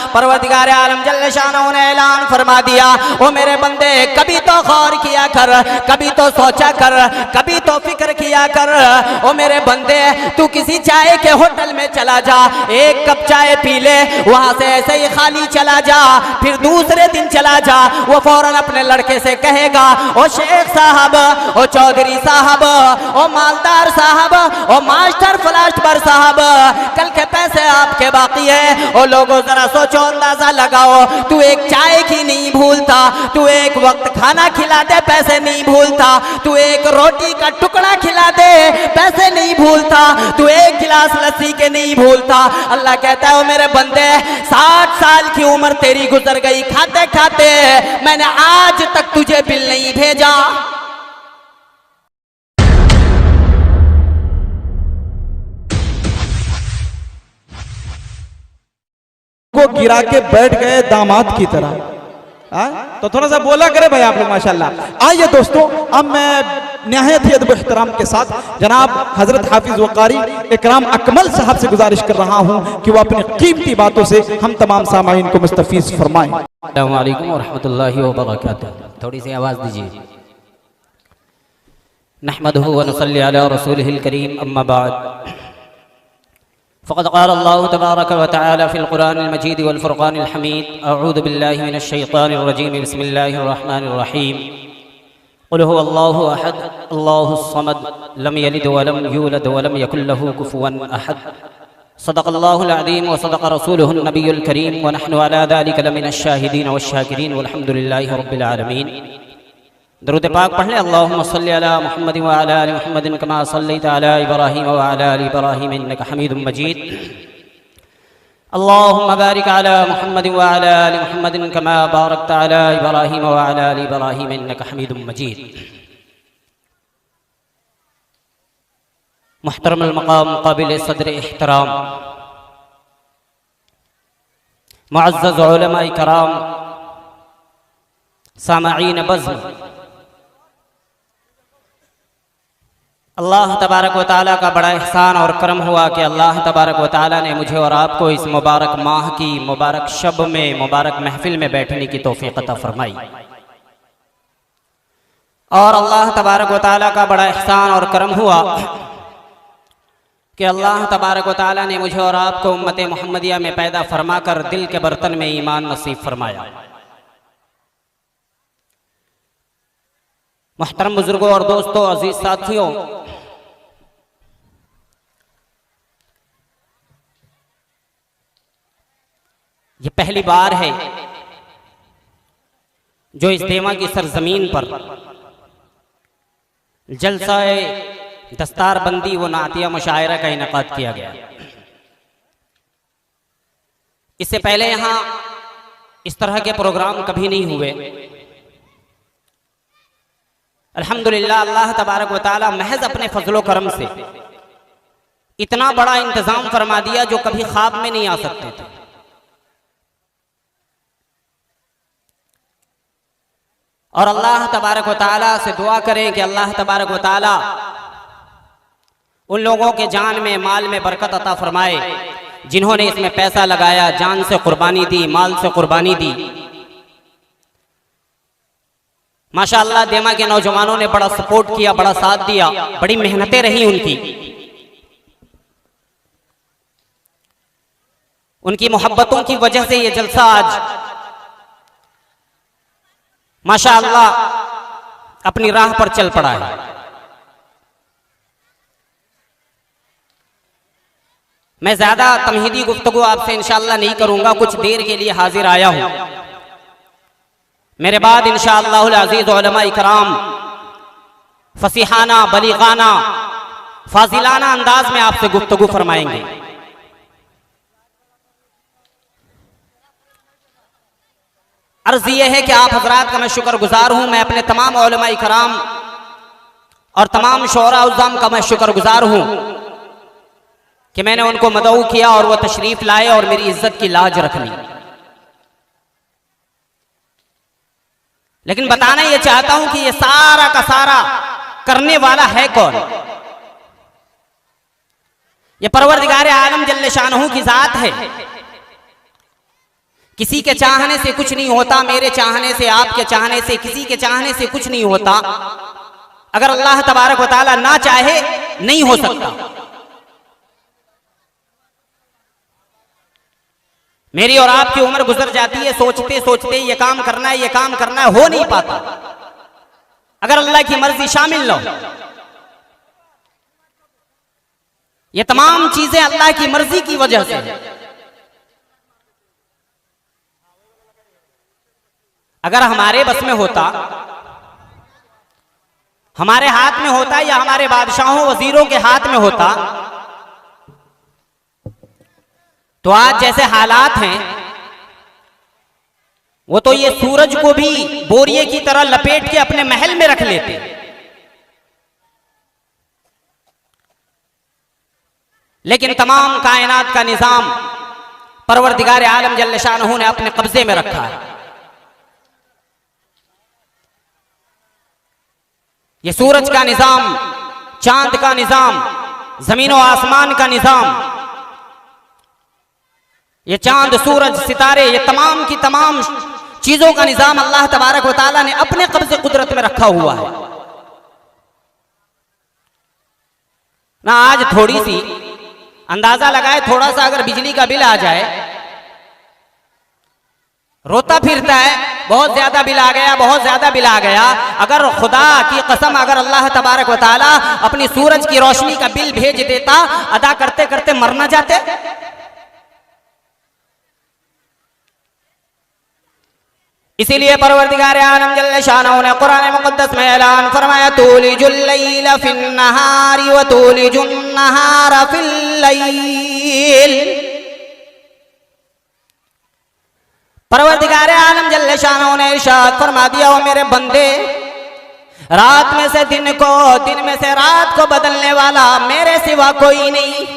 परवरदिगार आलम जल्ल शानहू ने ऐलान फरमा दिया, ओ मेरे बंदे कभी तो गौर किया कर, कभी तो सोचा कर, कभी तो फिक्र किया कर। ओ मेरे बंदे तू किसी चाय के होटल में चला जा, एक कप चाय पी ले, वहां से ऐसे ही खाली चला जा, फिर दूसरे दिन चला जा, वो फौरन अपने लड़के से कहेगा, ओ शेख साहब, ओ चौधरी साहब, ओ मालदार साहब, ओ मास्टर फ्लास्टर साहब, कल के पैसे आपके बाकी है। ओ लोगों जरा सोचो, अंदाजा लगाओ, तू एक चाय की नहीं भूलता, तू एक वक्त खाना खिला दे पैसे नहीं भूलता, तू एक रोटी का टुकड़ा खिला दे पैसे नहीं भूलता, तू एक गिलास लस्सी के नहीं भूलता। अल्लाह कहता है, ओ मेरे बंदे 60 साल की उम्र तेरी गुजर गई खाते खाते, मैंने आज तक तुझे बिल नहीं भेजा। को गिरा के बैठ गए दामाद की तरह। तो थोड़ा सा बोला करे भाई आप लोग माशाल्लाह। आइए दोस्तों, अब मैं निहायत ही अदब एहतराम के साथ जनाब हजरत हाफिज वकारी इकराम अकमल साहब से गुजारिश कर रहा हूं कि वो अपनी कीमती बातों से हम तमाम सामाईन को मुस्तफीज फरमाएं। अस्सलामु अलैकुम व रहमतुल्लाहि व बरकातुहू। थोड़ी सी आवाज दीजिए। नहमदुहु व नुसल्ली अला रसूलिहिल करीम, अम्मा बाद। फ़क़द क़ाल अल्लाहु तबारक व तआला फ़िल क़ुरानिल मजीद वल फ़ुरक़ानिल हमीद, अऊज़ु बिल्लाहि मिनश शैतानिर रजीम, बिस्मिल्लाहिर रहमानिर रहीम। क़ुल हुवल्लाहु अहद, अल्लाहुस समद, लम यलिद व लम यूलद व लम यकुल लहू कुफ़ुवन अहद। सदक़ल्लाहुल अज़ीम व सदक़ रसूलुहुन नबियुल करीम व नहनु अला ज़ालिका लमिनश शाहिदीन वश्शाकिरीन वल्हम्दुलिल्लाहि रब्बिल आलमीन। दरूद पाक पढ़ ले। अल्लाहुम्मा सल्लि अला मुहम्मद व अला आलि मुहम्मद कमा सल्लैता अला इब्राहीम व अला आलि इब्राहीम इन्नका हमीदुम मजीद। अल्लाहुम्मा बारिक अला मुहम्मद व अला आलि मुहम्मद कमा बारकता अला इब्राहीम व अला आलि इब्राहीम इन्नका हमीदुम मजीद। मुहतरमुल मकाम, काबिल सदर एहतराम, मुअज़्ज़ज़ उलमाए कराम, सामईन बज़्म, अल्लाह तबारक व तआला का बड़ा एहसान और करम हुआ कि अल्लाह तबारक व तआला ने मुझे और आपको इस मुबारक माह की मुबारक शब में, मुबारक महफिल में बैठने की तौफीक अता फरमाई। और अल्लाह तबारक व तआला का बड़ा एहसान और करम हुआ कि अल्लाह तबारक व तआला ने मुझे और आपको उम्मत मुहम्मदिया में पैदा फरमाकर दिल के बर्तन में ईमान नसीब फरमाया। मुहतरम बुजुर्गों और दोस्तों, अजीज साथियों, ये पहली बार है जो इस देवा की सरजमीन पर जलसाए दस्तारबंदी व नातिया मुशायरा का इनेकाद किया गया। इससे पहले यहां इस तरह के प्रोग्राम कभी नहीं हुए। अल्हम्दुलिल्लाह, अल्लाह तबारक व तआला महज अपने फजलो करम से इतना बड़ा इंतजाम फरमा दिया जो कभी ख्वाब में नहीं आ सकते थे। और अल्लाह तबारक व तआला से दुआ करें कि अल्लाह तबारक व तआला उन लोगों के जान में, माल में बरकत अता फरमाए जिन्होंने इसमें पैसा लगाया, जान से कुर्बानी दी, माल से कुर्बानी दी। माशाअल्लाह, देमा के नौजवानों ने बड़ा सपोर्ट किया, बड़ा साथ दिया, बड़ी मेहनतें रही उनकी। उनकी मोहब्बतों की वजह से ये जलसा आज माशाअल्लाह अपनी राह पर चल पड़ा है। मैं ज्यादा तमहीदी गुफ्तगू आपसे इंशाअल्लाह नहीं करूंगा, कुछ देर के लिए हाजिर आया हूं। मेरे बाद इंशाअल्लाहुल अज़ीज़ उलमा इकराम फसीहाना, बलीगाना, फाजिलाना अंदाज में आपसे गुफ्तगू फरमाएंगे। अर्ज यह है कि आप हजरात का मैं शुक्रगुजार हूं। मैं अपने तमाम उलमा इकराम और तमाम शोरा उज़्ज़ाम का मैं शुक्रगुजार हूं कि मैंने उनको मदऊ किया और वो तशरीफ लाए और मेरी इज्जत की लाज रख ली। लेकिन बताना यह चाहता हूं कि ये सारा का सारा करने वाला है कौन? ये परवरदिगार आलम जल्ले शानहू की जात है। किसी के चाहने से कुछ नहीं होता, मेरे चाहने से, आपके चाहने से, किसी के चाहने से कुछ नहीं होता। अगर अल्लाह तबारक व तआला ना चाहे नहीं हो सकता। मेरी और आपकी उम्र गुजर जाती है सोचते सोचते ये काम करना है, ये काम करना है, हो नहीं पाता अगर अल्लाह की मर्जी शामिल न हो। ये तमाम चीजें अल्लाह की मर्जी की वजह से है। अगर हमारे बस में होता, हमारे हाथ में होता, या हमारे बादशाहों वजीरों के हाथ में होता, तो आज जैसे हालात हैं वो तो ये सूरज को भी बोरिए की तरह लपेट के अपने महल में रख लेते। लेकिन तमाम कायनात का निजाम परवरदिगार आलम जल्ल शानहू ने अपने कब्जे में रखा है। ये सूरज का निजाम, चांद का निजाम, जमीन और आसमान का निजाम, ये चांद, सूरज, सितारे, ये तमाम की तमाम चीजों का निजाम अल्लाह तबारक व तआला ने अपने कब्जे कुदरत में रखा हुआ है ना। आज थोड़ी सी अंदाजा लगाए, थोड़ा सा अगर बिजली का बिल आ जाए, रोता फिरता है, बहुत ज्यादा बिल आ गया, बहुत ज्यादा बिल आ गया। अगर खुदा की कसम, अगर अल्लाह तबारक व तआला अपनी सूरज की रोशनी का बिल भेज देता, अदा करते करते मर न जाते। इसीलिए परवरदिगार आलम जल्ल शानहू ने कुरान मुक़द्दस में ऐलान फरमाया, तूलिजुल लैल फिन नहारी व तूलिजुन नहारा फिल लैल। परवरदिगार आलम जल्ल शानहू ने इरशाद फरमा दिया, ओ मेरे बंदे, रात में से दिन को, दिन में से रात को बदलने वाला मेरे सिवा कोई नहीं।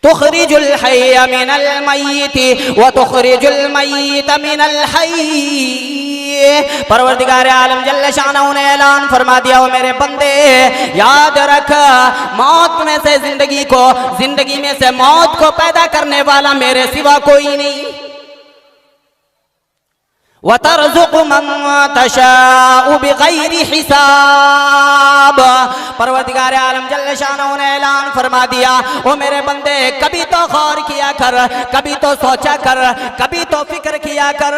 तुखरिजुल हय्य मिनल मय्यिति व तुखरिजुल मय्यित मिनल हय्य। परवरदिगार आलम जल्ल शानहू ने ऐलान फरमा दिया, ओ मेरे बंदे, याद रख, मौत में से जिंदगी को, जिंदगी में से मौत को पैदा करने वाला मेरे सिवा कोई नहीं। वतरज़ुक़ु मन तशाउ बिग़ैरि हिसाब। परवरदिगार आलम जल्ल शानहू ने ऐलान फरमा दिया, ओ मेरे बंदे, कभी तो गौर किया कर, कभी तो सोचा कर, कभी तो फिक्र किया कर।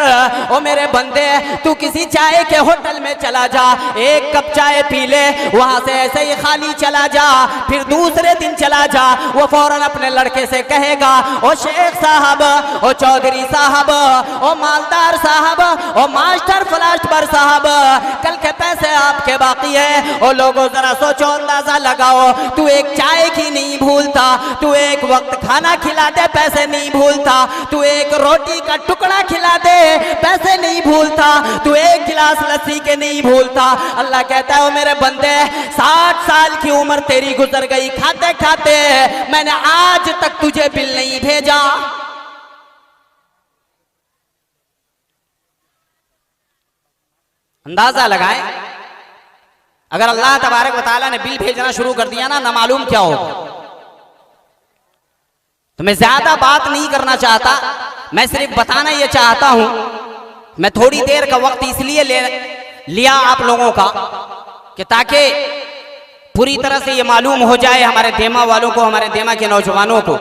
ओ मेरे बंदे, तू किसी चाय के होटल में चला जा, एक कप चाय पी ले, वहां से ऐसे ही खाली चला जा, फिर दूसरे दिन चला जा, वो फौरन अपने लड़के से कहेगा, ओ शेख साहब, ओ चौधरी साहब, ओ मालदार साहब, ओ मास्टर फ्लास्टर साहब, कल के पैसे आपके बाकी है। ओ लोगों जरा सोचो, अंदाजा लगाओ, तू एक चाय की नहीं भूलता, तू एक वक्त खाना खिला दे, पैसे नहीं भूलता, तू एक रोटी का टुकड़ा खिला दे, पैसे नहीं भूलता, तू एक गिलास लस्सी के नहीं भूलता। अल्लाह कहता है, ओ मेरे बंदे, 60 साल की उम्र तेरी गुजर गई खाते खाते, मैंने आज तक तुझे बिल नहीं भेजा। अंदाजा लगाएं, अगर अल्लाह तबारक व तआला ने बिल भेजना शुरू कर दिया ना मालूम क्या होगा। तो मैं ज्यादा बात नहीं करना चाहता, मैं सिर्फ बताना ये चाहता हूं। मैं थोड़ी देर का वक्त इसलिए लिया आप लोगों का कि ताकि पूरी तरह से ये मालूम हो जाए हमारे देमा वालों को, हमारे देमा के नौजवानों को,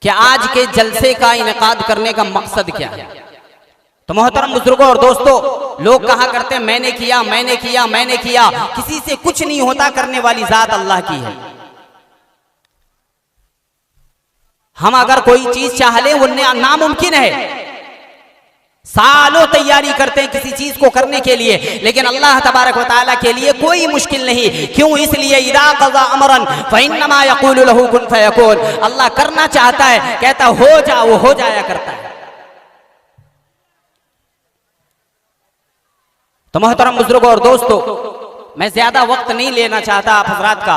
कि आज के जलसे का इनेकाद करने का मकसद क्या है। तो मोहतरम बुजुर्गों और दोस्तों, लोग कहा करते हैं, मैंने किया, मैंने किया, मैंने किया। किसी से कुछ नहीं होता, करने वाली जात अल्लाह की है। हम अगर कोई चीज चाह ले, वो नामुमकिन है। सालों तैयारी करते हैं किसी चीज को करने के लिए, लेकिन अल्लाह तबारक व तआला के लिए कोई मुश्किल नहीं। क्यों? इसलिए इदा क़ज़ा अमरन फ़इन्नमा यक़ूलु लहू कुन फ़यकून। अल्लाह करना चाहता है, कहता हो जा, वो हो जाया करता है। तो मोहतरम बुजुर्गों और दोस्तों, मैं ज़्यादा वक्त नहीं लेना चाहता आप हजरात का,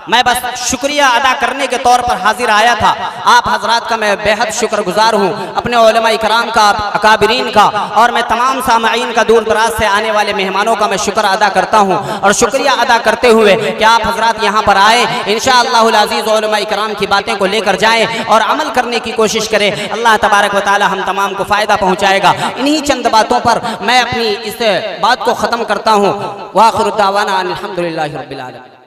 मैं बस शुक्रिया अदा करने के तौर पर हाजिर आया था। आप हजरात का मैं बेहद शुक्रगुजार हूँ, अपने उलमा इकराम का, अकाबिरीन का, और मैं तमाम सामाईन का, दूर दराज से आने वाले मेहमानों का मैं शुक्र अदा करता हूँ। और शुक्रिया अदा करते हुए कि आप हजरात यहाँ पर आए, इंशाअल्लाहुल अज़ीज़ उलमा इकराम की बातें को लेकर जाएँ और अमल करने की कोशिश करें। अल्लाह तबारक व तआला हम तमाम को फ़ायदा पहुँचाएगा। इन्हीं चंद बातों पर मैं अपनी इस बात को ख़त्म करता हूँ। वाखिर दावाना अनिल हम्दुलिल्लाहि रब्बिल आलमीन।